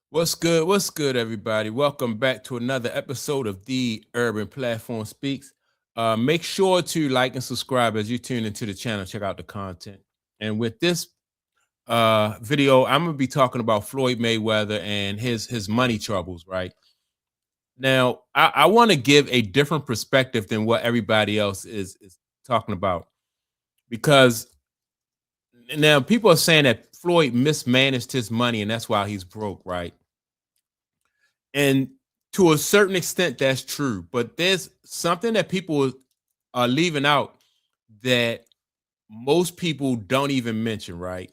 What's good? What's good, everybody? Welcome back to another episode of the Urban Platform Speaks. Make sure to like and subscribe as you tune into the channel. Check out the content. And with this video, I'm gonna be talking about Floyd Mayweather and his money troubles. Right now, I want to give a different perspective than what everybody else is talking about because now people are saying that Floyd mismanaged his money and that's why he's broke. Right. And to a certain extent, that's true. But there's something that people are leaving out that most people don't even mention, right?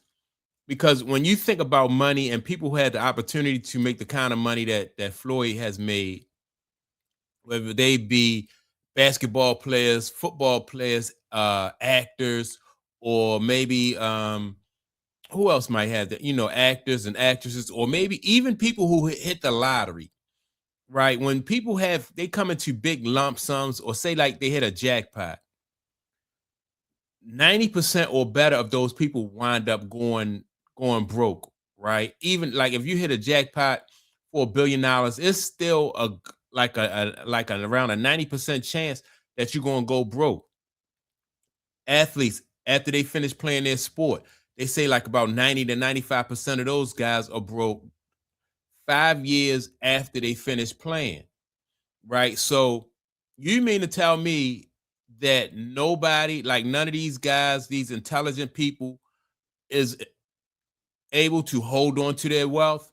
Because when you think about money and people who had the opportunity to make the kind of money that Floyd has made, whether they be basketball players, football players, actors, or maybe who else might have that? Actors and actresses, or maybe even people who hit the lottery, right? When people they come into big lump sums or say like they hit a jackpot, 90% or better of those people wind up going broke, right? Even like if you hit a jackpot for $1 billion, it's still around a 90% chance that you're gonna go broke. Athletes, after they finish playing their sport, they say like about 90 to 95% of those guys are broke 5 years after they finish playing. Right. So you mean to tell me that nobody, like none of these guys, these intelligent people, is able to hold on to their wealth?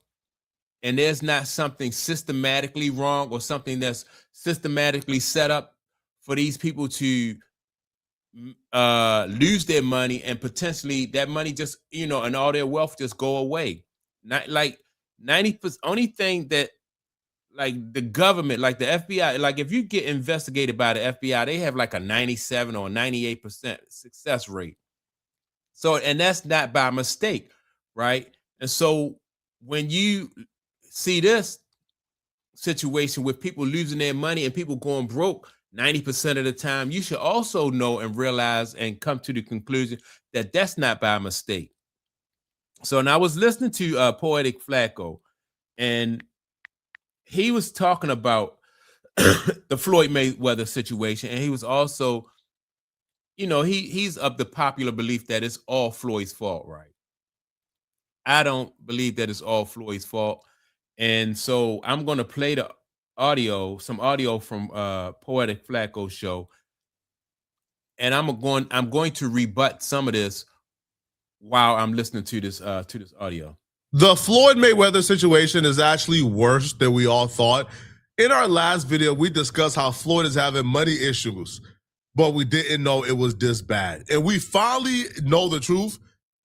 And there's not something systematically wrong or something that's systematically set up for these people to lose their money and potentially that money just, and all their wealth just go away. Not like 90%. Only thing that like the government, like the FBI, like if you get investigated by the FBI, they have like a 97 or 98% success rate. So, and that's not by mistake, right? And so when you see this situation with people losing their money and people going broke 90% of the time, you should also know and realize and come to the conclusion that that's not by mistake. So, and I was listening to Poetic Flacco, and he was talking about the Floyd Mayweather situation, and he was also, he's of the popular belief that it's all Floyd's fault, right? I don't believe that it's all Floyd's fault, and so I'm going to play some audio from Poetic Flacco's show, and I'm going to rebut some of this while I'm listening to this audio. The Floyd Mayweather situation is actually worse than we all thought. In our last video, we discussed how Floyd is having money issues, but we didn't know it was this bad. And we finally know the truth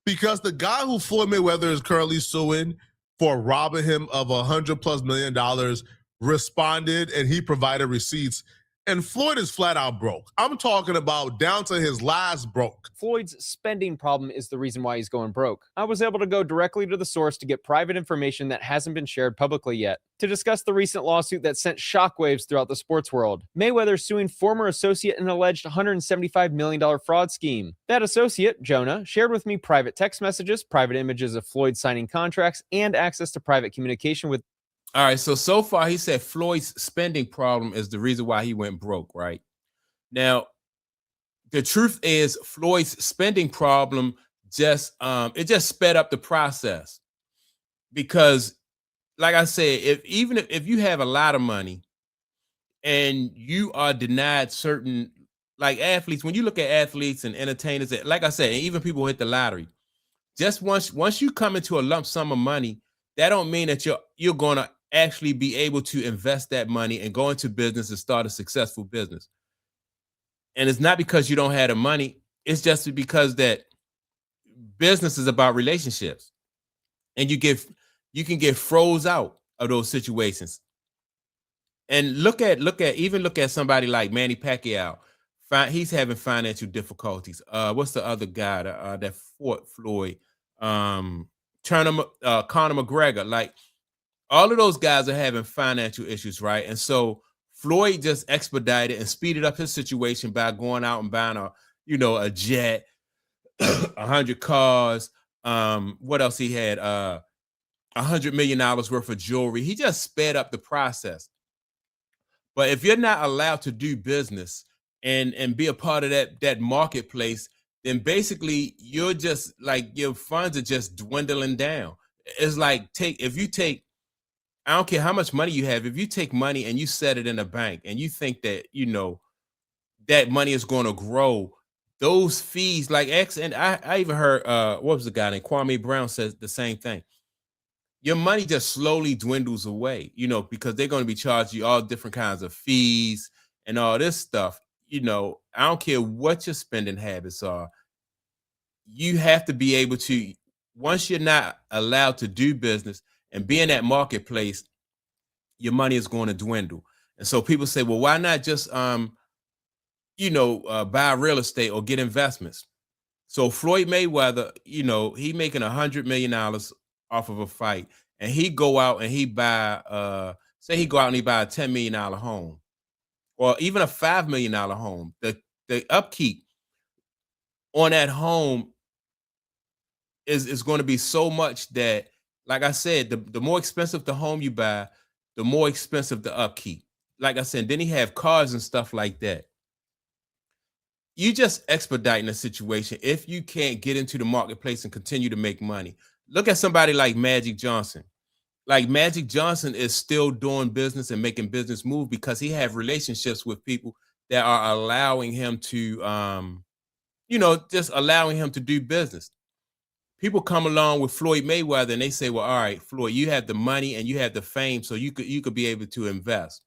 because the guy who Floyd Mayweather is currently suing for robbing him of $100+ million responded, and he provided receipts. And Floyd is flat out broke. I'm talking about down to his last broke. Floyd's spending problem is the reason why he's going broke. I was able to go directly to the source to get private information that hasn't been shared publicly yet, to discuss the recent lawsuit that sent shockwaves throughout the sports world. Mayweather suing former associate in an alleged $175 million fraud scheme. That associate, Jonah, shared with me private text messages, private images of Floyd signing contracts, and access to private communication with. All right, so far he said Floyd's spending problem is the reason why he went broke, right? Now, the truth is Floyd's spending problem just sped up the process. Because like I said, if you have a lot of money and you are denied certain, like athletes, when you look at athletes and entertainers, like I said, and even people who hit the lottery, just once you come into a lump sum of money, that don't mean that you're going to actually be able to invest that money and go into business and start a successful business. And it's not because you don't have the money, it's just because that business is about relationships, and you can get froze out of those situations. And look at somebody like Manny Pacquiao. He's having financial difficulties. What's the other guy that fought Floyd? Conor McGregor. Like all of those guys are having financial issues, right? And so Floyd just expedited and speeded up his situation by going out and buying a jet, 100 cars. What else he had? $100 million worth of jewelry. He just sped up the process. But if you're not allowed to do business and be a part of that marketplace, then basically you're just like your funds are just dwindling down. It's like if you take, I don't care how much money you have, if you take money and you set it in a bank and you think that that money is going to grow, those fees like X, and I even heard what was the guy named Kwame Brown says the same thing. Your money just slowly dwindles away, because they're going to be charging you all different kinds of fees and all this stuff. I don't care what your spending habits are. You have to be able to, once you're not allowed to do business and be in that marketplace, your money is going to dwindle. And so people say, well, why not just, buy real estate or get investments? So Floyd Mayweather, he making $100 million off of a fight, and he go out and he buy, say he go out and he buy a $10 million home, or even a $5 million home. The upkeep on that home is going to be so much that, like I said, the more expensive the home you buy, the more expensive the upkeep. Like I said, then he have cars and stuff like that. You just expediting the situation if you can't get into the marketplace and continue to make money. Look at somebody like Magic Johnson. Like Magic Johnson is still doing business and making business move because he have relationships with people that are allowing him to, just allowing him to do business. People come along with Floyd Mayweather and they say, well, all right, Floyd, you have the money and you have the fame, so you could be able to invest.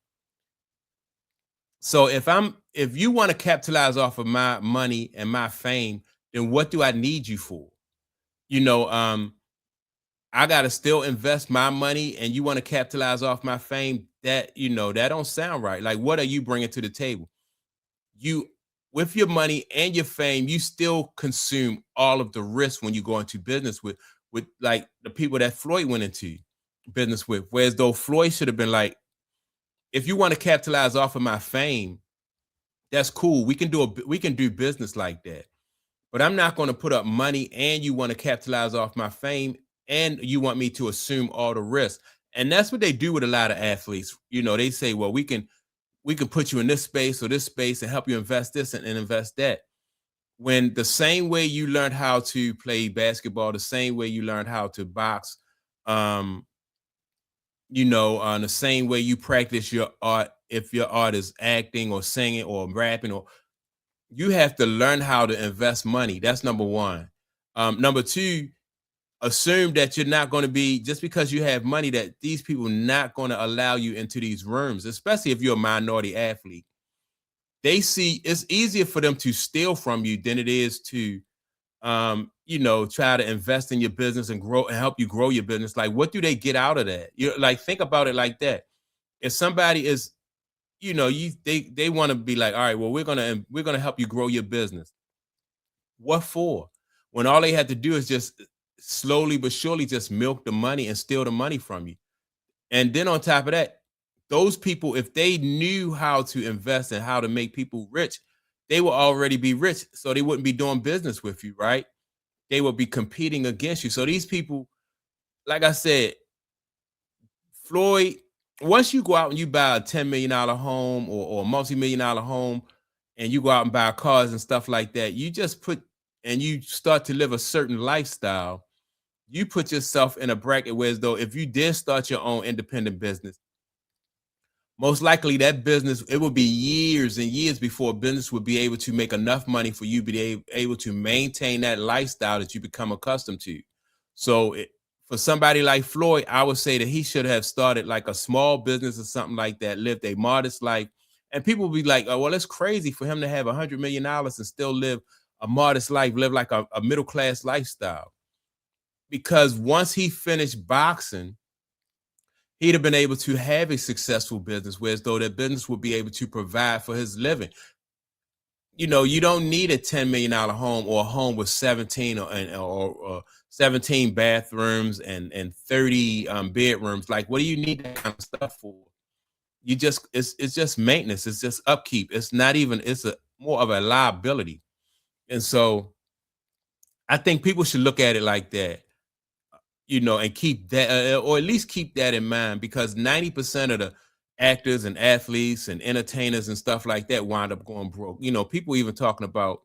So if you want to capitalize off of my money and my fame, then what do I need you for? I got to still invest my money and you want to capitalize off my fame. That don't sound right. Like, what are you bringing to the table? You, with your money and your fame, you still consume all of the risk when you go into business with like the people that Floyd went into business with. Whereas though Floyd should have been like, if you want to capitalize off of my fame, that's cool. We can do business like that. But I'm not going to put up money and you want to capitalize off my fame and you want me to assume all the risk. And that's what they do with a lot of athletes. They say, well, we can put you in this space or this space and help you invest this and invest that. When the same way you learned how to play basketball, the same way you learned how to box, the same way you practice your art, if your art is acting or singing or rapping, or you have to learn how to invest money. That's number one. Number two, assume that you're not going to be, just because you have money, that these people are not going to allow you into these rooms, especially if you're a minority athlete. They see it's easier for them to steal from you than it is to, try to invest in your business and grow and help you grow your business. Like, what do they get out of that? You're like, think about it like that. If somebody is, they want to be like, all right, well, we're gonna help you grow your business. What for? When all they had to do is just slowly but surely just milk the money and steal the money from you. And then on top of that, those people, if they knew how to invest and how to make people rich, they will already be rich. So they wouldn't be doing business with you, right? They will be competing against you. So these people, like I said, Floyd, once you go out and you buy a $10 million home or a multi-million dollar home, and you go out and buy cars and stuff like that, you just and you start to live a certain lifestyle, you put yourself in a bracket where, as though if you did start your own independent business, most likely that business, it will be years and years before business would be able to make enough money for you to be able to maintain that lifestyle that you become accustomed to. So for somebody like Floyd, I would say that he should have started like a small business or something like that, lived a modest life. And people will be like, oh, well, it's crazy for him to have $100 million and still live a modest life, live like a middle-class lifestyle. Because once he finished boxing, he'd have been able to have a successful business, whereas though that business would be able to provide for his living. You don't need a $10 million home or a home with 17 or 17 bathrooms and 30 bedrooms. Like, what do you need that kind of stuff for? It's just maintenance. It's just upkeep. It's not even, it's more of a liability. And so I think people should look at it like that. and keep that, or at least keep that in mind, because 90% of the actors and athletes and entertainers and stuff like that wind up going broke. People even talking about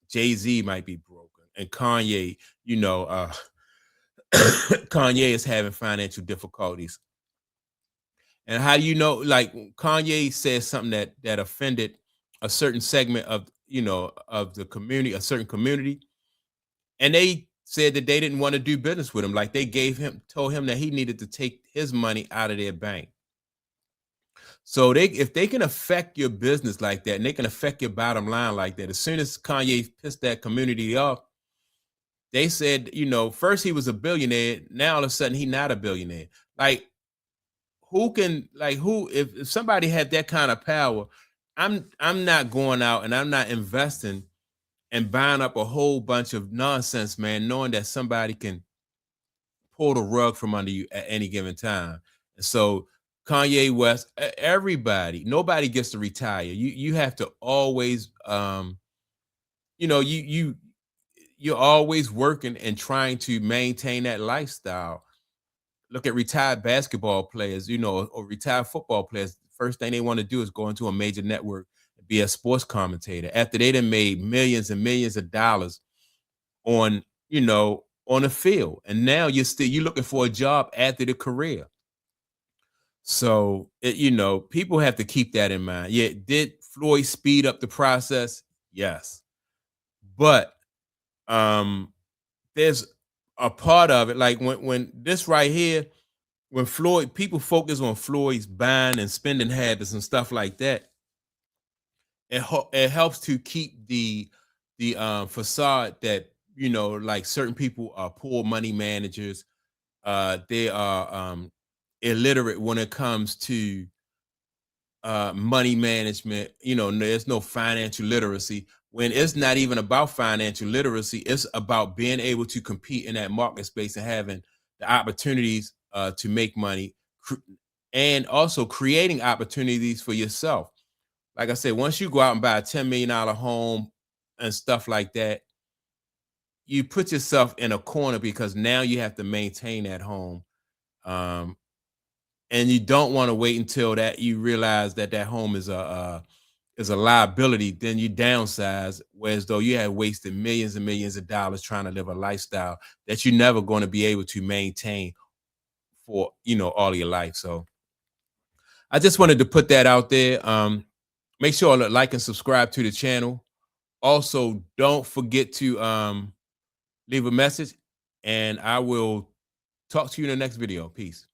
Jay-Z might be broken, and Kanye, Kanye is having financial difficulties. And how do you know? Like, Kanye said something that offended a certain segment of of the community, a certain community, and they said that they didn't want to do business with him. Like, they told him that he needed to take his money out of their bank. So if they can affect your business like that, and they can affect your bottom line like that, as soon as Kanye pissed that community off, they said, first he was a billionaire, now all of a sudden he's not a billionaire. Like, if somebody had that kind of power, I'm not going out and I'm not investing and buying up a whole bunch of nonsense, man, knowing that somebody can pull the rug from under you at any given time. And so Kanye West, everybody, nobody gets to retire. You have to always you're always working and trying to maintain that lifestyle. Look at retired basketball players, or retired football players. First thing they want to do is go into a major network and be a sports commentator after they done made millions and millions of dollars on on the field. And now you're looking for a job after the career. So people have to keep that in mind. Yeah, did Floyd speed up the process? Yes. But there's a part of it, like when this right here, when people focus on Floyd's buying and spending habits and stuff like that, it helps to keep the facade that like certain people are poor money managers. They are illiterate when it comes to money management. There's no financial literacy, when it's not even about financial literacy. It's about being able to compete in that market space and having the opportunities to make money, and also creating opportunities for yourself. Like I said, once you go out and buy a $10 million home and stuff like that, you put yourself in a corner, because now you have to maintain that home. And you don't want to wait until that you realize that home is a liability. Then you downsize, whereas though you have wasted millions and millions of dollars trying to live a lifestyle that you're never going to be able to maintain for all of your life. So I just wanted to put that out there. Make sure to like and subscribe to the channel. Also, don't forget to leave a message, and I will talk to you in the next video. Peace.